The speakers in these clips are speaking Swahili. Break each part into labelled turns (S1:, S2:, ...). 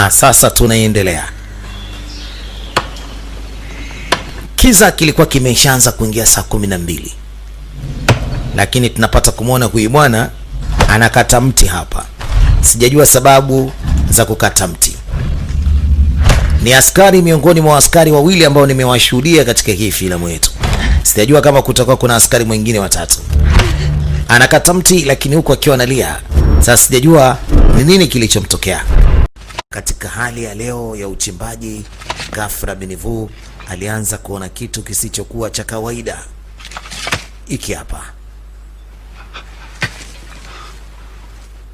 S1: Sasa tunaendelea. Kiza kilikuwa kimeshaanza kuingia saa 12. Lakini tunapata kumwona huyu bwana anakata mti hapa. Sijajua sababu za kukata mti. Ni askari miongoni mwa askari wawili ambao nimewashuhudia katika hii filamu yetu. Sijajua kama kutakuwa kuna askari mwingine watatu. Anakata mti lakini huko akiwa analia. Sasa sijajua ni nini kilichomtokea. Katika hali ya leo ya uchimbaji, ghafla Binivu alianza kuona kitu kisichokuwa cha kawaida. Iki hapa.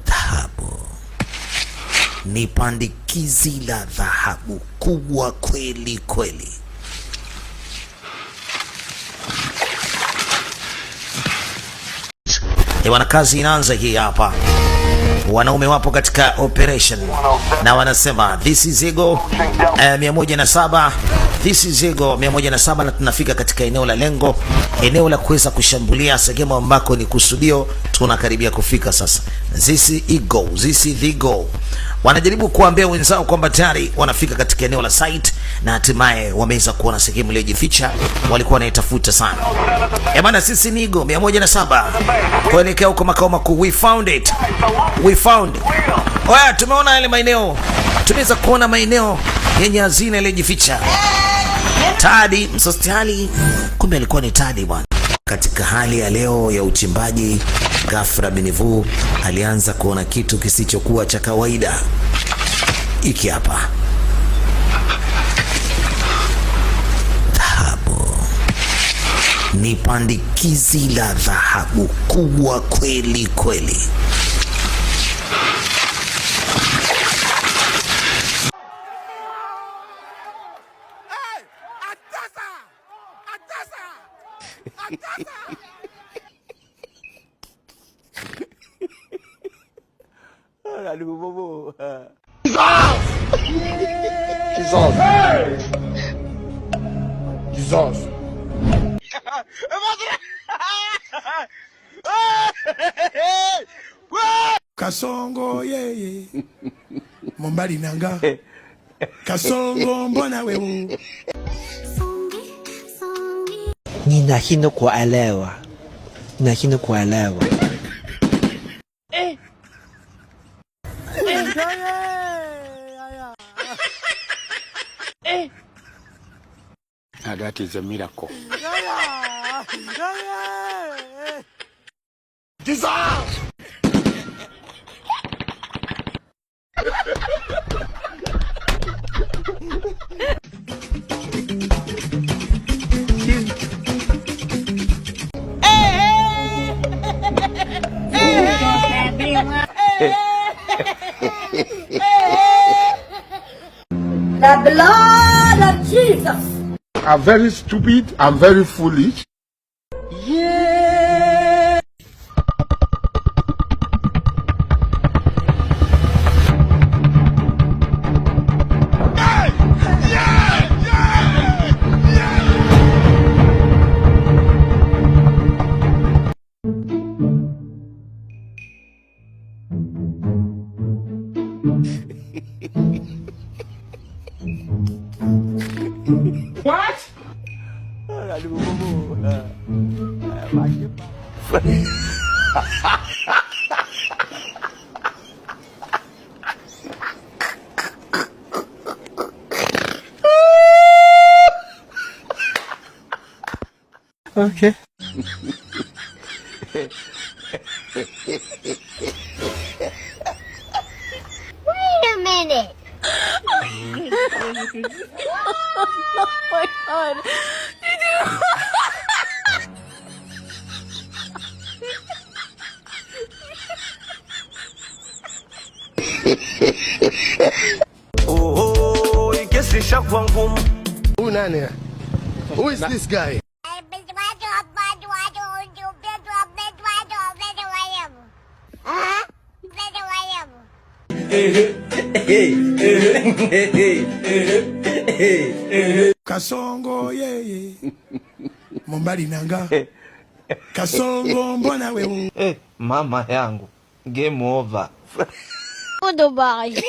S1: Dhahabu. Ni pandikizi la dhahabu kubwa kweli kweli. Wana kazi inaanza hii hapa. Wanaume wapo katika operation na wanasema this is Ego 107, this is Ego 107, na tunafika katika eneo la lengo, eneo la kuweza kushambulia sehemu ambako ni kusudio. Tunakaribia kufika sasa. This is Ego, this is Ego. Wanajaribu kuambia wenzao kwamba tayari wanafika katika eneo la site na hatimaye wameweza kuona sehemu iliyojificha walikuwa wanaitafuta sana. Bana, sisi ni Ego 107 kuelekea huko makao makuu. We found it. We found. Oya, tumeona yale maeneo. Tumeweza kuona maeneo yenye hazina iliyojificha. Tadi msostiali, kumbe alikuwa ni Tadi bwana. Katika hali ya leo ya uchimbaji, ghafla Binivu alianza kuona kitu kisichokuwa cha kawaida. Iki hapa. Dhahabu. Ni pandikizi la dhahabu kubwa kweli kweli.
S2: Jesus. Kasongo yeye Mombali nanga Kasongo mbona wewe
S3: Ninashindwa kuelewa. Ninashindwa kuelewa.
S2: That is a miracle. Jesus!
S4: The blood of Jesus.
S2: I'm very stupid. I'm very foolish.
S4: Yeah.
S2: What?
S3: Okay.
S4: Wait a minute.
S5: Oh my God.
S6: Oh, ikesisha kwa ngumu.
S2: Who nani? Who is this guy? Kasongo yeye Mombali nanga Kasongo mbona wewe
S3: Mama yangu. Game over.
S5: Dubai.